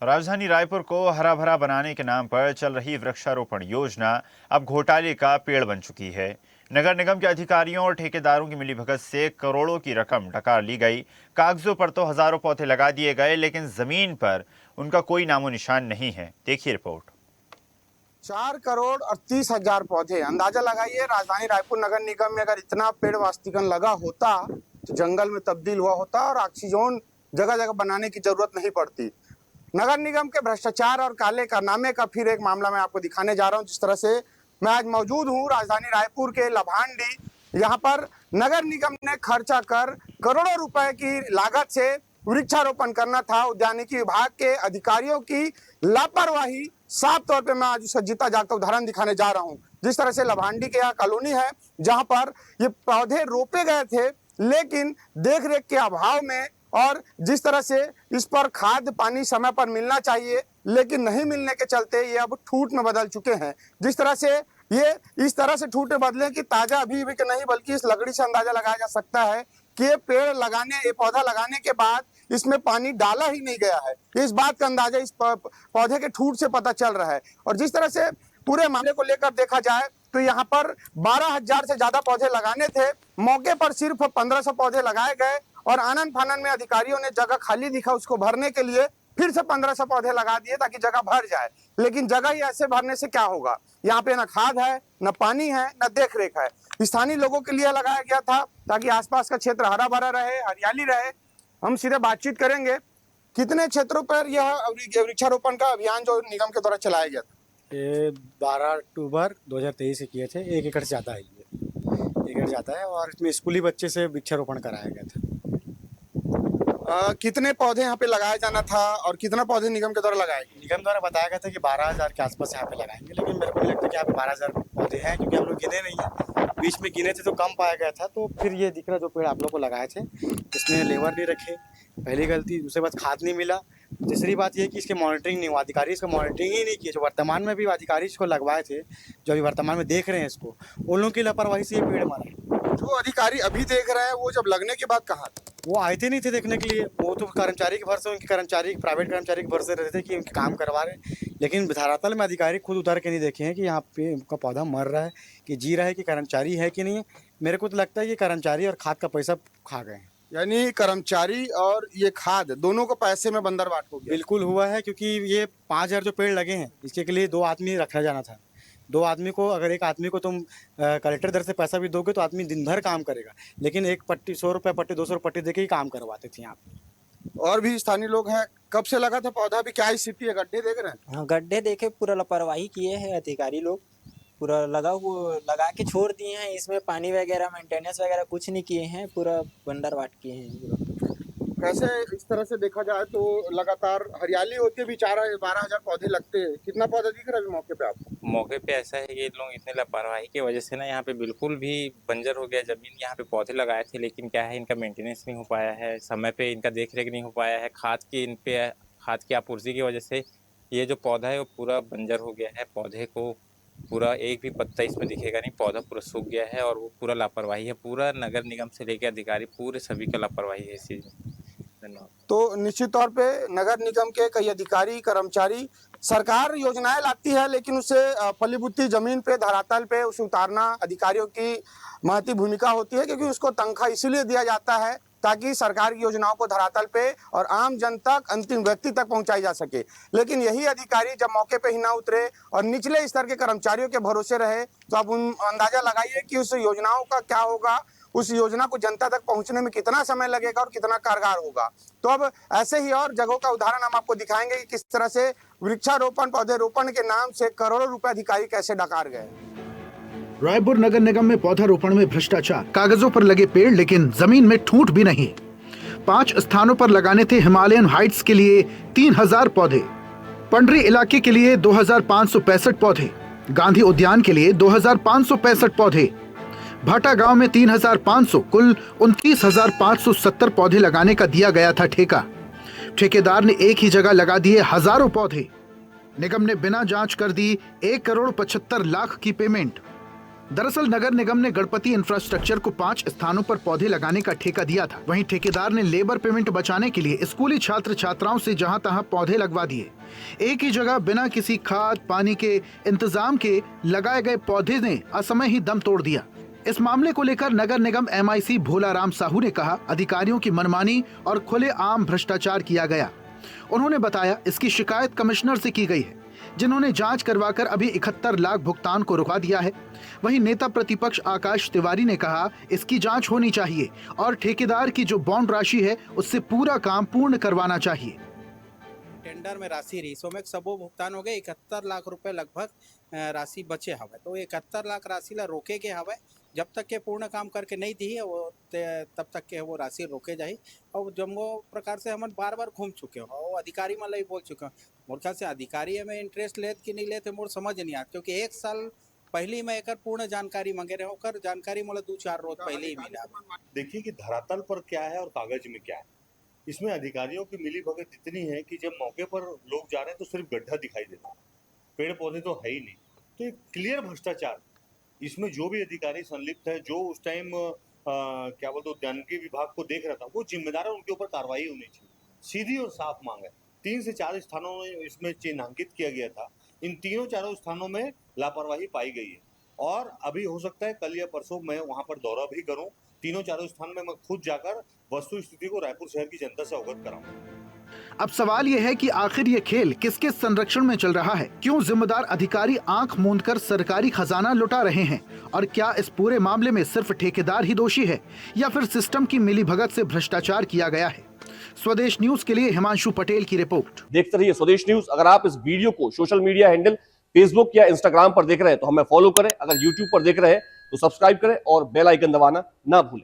राजधानी रायपुर को हरा भरा बनाने के नाम पर चल रही वृक्षारोपण योजना अब घोटाले का पेड़ बन चुकी है। नगर निगम के अधिकारियों और ठेकेदारों की मिलीभगत से करोड़ों की रकम डकार ली गई। कागजों पर तो हजारों पौधे लगा दिए गए, लेकिन जमीन पर उनका कोई नामो निशान नहीं है। देखिए रिपोर्ट। 4 करोड़ 38 हजार पौधे, अंदाजा लगाइए। राजधानी रायपुर नगर निगम में अगर इतना पेड़ वास्तविकन लगा होता तो जंगल में तब्दील हुआ होता और ऑक्सीजन जगह जगह बनाने की जरूरत नहीं पड़ती। नगर निगम के भ्रष्टाचार और काले कारनामे का फिर एक मामला मैं आपको दिखाने जा रहा हूं। जिस तरह से मैं आज मौजूद हूं राजधानी रायपुर के लभांडी, यहाँ पर नगर निगम ने खर्चा कर करोड़ों रुपए की लागत से वृक्षारोपण करना था। उद्यानिकी विभाग के अधिकारियों की लापरवाही साफ तौर पे मैं आज उसका जीता जागता उदाहरण दिखाने जा रहा हूं। जिस तरह से लभांडी के यहाँ कॉलोनी है, जहां पर ये पौधे रोपे गए थे, लेकिन देखरेख के अभाव में और जिस तरह से इस पर खाद पानी समय पर मिलना चाहिए लेकिन नहीं मिलने के चलते ये अब ठूठ में बदल चुके हैं। जिस तरह से ये इस तरह से ठूठ में बदले कि ताजा अभी भी नहीं, बल्कि इस लकड़ी से अंदाजा लगाया जा सकता है कि ये पौधा लगाने के बाद इसमें पानी डाला ही नहीं गया है। इस बात का अंदाजा इस पौधे के ठूठ से पता चल रहा है। और जिस तरह से पूरे मामले को लेकर देखा जाए तो यहाँ पर 12,000 से ज्यादा पौधे लगाने थे, मौके पर सिर्फ 1,500 पौधे लगाए गए और आनन फानन में अधिकारियों ने जगह खाली दिखा उसको भरने के लिए फिर से 1,500 पौधे लगा दिए ताकि जगह भर जाए। लेकिन जगह ही ऐसे भरने से क्या होगा? यहाँ पे न खाद है, न पानी है, न देख रेख है। स्थानीय लोगों के लिए लगाया गया था ताकि आसपास का क्षेत्र हरा भरा रहे, हरियाली रहे। हम सीधे बातचीत करेंगे। कितने क्षेत्रों पर यह वृक्षारोपण का अभियान जो निगम के द्वारा चलाया गया था? ये 12 अक्टूबर 2023 से किए थे। 1 एकड़ से ज़्यादा है, ये 1 एकड़ ज़्यादा है और इसमें स्कूली बच्चे से वृक्षारोपण कराया गया था। कितने पौधे यहाँ पे लगाया जाना था और कितना पौधे निगम के द्वारा लगाए? निगम द्वारा बताया गया था कि 12,000 के आसपास यहाँ पे लगाएंगे, लेकिन मेरे को नहीं लगता कि यहाँ पे 12,000 पौधे हैं, क्योंकि हम लोग गिने नहीं है। बीच में गिने थे तो कम पाया गया था। तो फिर ये दिख रहा जो पेड़ आप लोग को लगाए थे, इसमें लेबर नहीं रखे, पहली गलती। दूसरी बात, खाद नहीं मिला। तीसरी बात ये कि इसके मॉनिटरिंग नहीं हुआ, अधिकारी इसका मॉनिटरिंग ही नहीं किए। जो वर्तमान में भी अधिकारी इसको लगवाए थे, जो अभी वर्तमान में देख रहे हैं इसको, उन लोगों की लापरवाही से ये पेड़ मरा। जो अधिकारी अभी देख रहे हैं वो जब लगने के बाद कहाँ थे? वो आए थे नहीं थे देखने के लिए। वो तो कर्मचारी के भर से, उनके कर्मचारी, प्राइवेट कर्मचारी के भर से रहते थे कि उनके काम करवा रहे। लेकिन धरातल में अधिकारी खुद उतर के नहीं देखे हैं कि यहाँ पे उनका पौधा मर रहा है, कि जी रहा है, कि कर्मचारी है कि नहीं। मेरे को तो लगता है कि कर्मचारी और खाद का पैसा खा गए हैं। यानी कर्मचारी और ये खाद दोनों को पैसे में बंदरबाट हो गया। बिल्कुल हुआ है, क्योंकि ये 5,000 जो पेड़ लगे हैं, इसके लिए 2 आदमी रखा जाना था। 2 आदमी को, अगर एक आदमी को तुम कलेक्टर दर से पैसा भी दोगे तो आदमी दिन भर काम करेगा, लेकिन एक पट्टी 100 रुपये पट्टी 200 रुपये पट्टी देके ही काम करवाते थे यहाँ पे। और भी स्थानीय लोग हैं। कब से लगा था पौधा? भी क्या स्थिति है? गड्ढे देख रहे हैं? हाँ, गड्ढे देखे, पूरा लापरवाही किए हैं अधिकारी लोग। पूरा लगा के छोड़ दिए हैं। इसमें पानी वगैरह, मेंटेनेंस वगैरह कुछ नहीं किए हैं। पूरा बंदरबाट किए हैं पूरा। कैसे इस तरह से देखा जाए तो लगातार हरियाली होती है, भी 12,000 पौधे लगते हैं। कितना पौधा दिख रहा है मौके पे आपको? मौके पे ऐसा है, ये लोग इतने लापरवाही की वजह से ना यहाँ पे बिल्कुल भी बंजर हो गया जमीन। यहाँ पे पौधे लगाए थे, लेकिन क्या है, इनका मेंटेनेंस नहीं हो पाया है, समय पे इनका देख रेख नहीं हो पाया है। खाद की आपूर्ति की वजह से ये जो पौधा है वो पूरा बंजर हो गया है। पौधे को पूरा एक भी पत्ता इसमें दिखेगा नहीं, पौधा पूरा सूख गया है और वो पूरा लापरवाही है। पूरा नगर निगम से लेकर अधिकारी पूरे सभी का लापरवाही है इस चीज़ में। धन्यवाद। तो निश्चित तौर पे नगर निगम के कई अधिकारी कर्मचारी, सरकार योजनाएं लाती है लेकिन उसे फलीभूति जमीन पे, धरातल पे उसे उतारना अधिकारियों की महती भूमिका होती है, क्योंकि उसको तनख्वाह इसीलिए दिया जाता है ताकि सरकार की योजनाओं को धरातल पे और आम जन तक, अंतिम व्यक्ति तक पहुंचाई जा सके। लेकिन यही अधिकारी जब मौके पे ही ना उतरे और निचले स्तर के कर्मचारियों के भरोसे रहे, तो आप अंदाजा लगाइए कि उस योजनाओं का क्या होगा, उस योजना को जनता तक पहुंचने में कितना समय लगेगा और कितना कारगर होगा। तो अब ऐसे ही और जगहों का उदाहरण हम आपको दिखाएंगे कि किस तरह से वृक्षारोपण, पौधे रोपण के नाम से करोड़ों रुपए अधिकारी कैसे डकार गए। रायपुर नगर निगम में पौधारोपण में भ्रष्टाचार। कागजों पर लगे पेड़, लेकिन जमीन में ठूंठ भी नहीं। 5 स्थानों पर लगाने थे हिमालयन हाइट्स के लिए 3,000 पौधे, पंडरी इलाके के लिए 2,565 पौधे, गांधी उद्यान के लिए 2,565 पौधे, भाटा गांव में 3,500, कुल 29,570 पौधे लगाने का दिया गया था ठेका। ठेकेदार ने एक ही जगह लगा दिए हजारों पौधे। निगम ने बिना जांच कर दी 1,75,00,000 की पेमेंट। दरअसल नगर निगम ने गणपति इंफ्रास्ट्रक्चर को 5 स्थानों पर पौधे लगाने का ठेका दिया था। वहीं ठेकेदार ने लेबर पेमेंट बचाने के लिए स्कूली छात्र छात्राओं से जहां तहां पौधे लगवा दिए। एक ही जगह बिना किसी खाद पानी के इंतजाम के लगाए गए पौधे ने असमय ही दम तोड़ दिया। इस मामले को लेकर नगर निगम MIC भोलाराम साहू ने कहा, अधिकारियों की मनमानी और खुले आम भ्रष्टाचार किया गया। उन्होंने बताया इसकी शिकायत कमिश्नर से की गई है, जिन्होंने जांच करवाकर अभी 71 लाख भुगतान को रुका दिया है। वहीं नेता प्रतिपक्ष आकाश तिवारी ने कहा इसकी जांच होनी चाहिए और ठेकेदार की जो बॉन्ड राशि है उससे पूरा काम पूर्ण करवाना चाहिए। टेंडर में राशि रही सो में सबो भुगतान हो गए 71 लाख रुपए लगभग राशि बचे हवे। तो 71 लाख राशि ला रोके के हवे, जब तक के पूर्ण काम करके नहीं दी है वो तब तक के वो राशि रोके जाही। और जम्मो प्रकार से हम बार बार घूम चुके हो और अधिकारी मन ला भी बोल चुके हो। मोर ख्याल से अधिकारी में इंटरेस्ट लेत कि नहीं लेते मोर समझ नहीं आता, क्योंकि 1 साल पहले मैं एक पूर्ण जानकारी मांगे रहे होकर जानकारी मोला 2-4 रोज पहले ही मिला। देखिए कि धरातल पर क्या है और कागज में क्या है। इसमें अधिकारियों की मिली भगत इतनी है कि जब मौके पर लोग जा रहे हैं तो सिर्फ गड्ढा दिखाई देता है, पेड़ पौधे तो है ही नहीं। तो एक क्लियर भ्रष्टाचार इसमें जो भी अधिकारी संलिप्त है, जो उस टाइम क्या बोलते उद्यानिकी विभाग को देख रहा था, वो जिम्मेदार है, उनके ऊपर कार्रवाई होनी चाहिए। सीधी और साफ मांग है। 3 से 4 स्थानों में इसमें चिन्हांकित किया गया था, इन 3-4 स्थानों में लापरवाही पाई गई है और अभी हो सकता है कल या परसों मैं वहां पर दौरा भी करूं। 3-4 स्थान में मैं खुद जाकर वस्तु स्थिति को रायपुर शहर की जनता से अवगत कराऊंगा। अब सवाल यह है कि आखिर ये खेल किसके संरक्षण में चल रहा है? क्यों जिम्मेदार अधिकारी आंख मूंदकर सरकारी खजाना लुटा रहे हैं? और क्या इस पूरे मामले में सिर्फ ठेकेदार ही दोषी है या फिर सिस्टम की मिलीभगत से भ्रष्टाचार किया गया है? स्वदेश न्यूज के लिए हिमांशु पटेल की रिपोर्ट। देखते रहिए स्वदेश न्यूज। अगर आप इस वीडियो को सोशल मीडिया हैंडल फेसबुक या इंस्टाग्राम पर देख रहे हैं तो हमें फॉलो करें। अगर यूट्यूब पर देख रहे हैं तो सब्सक्राइब करें और बेल आइकन दबाना ना भूलें।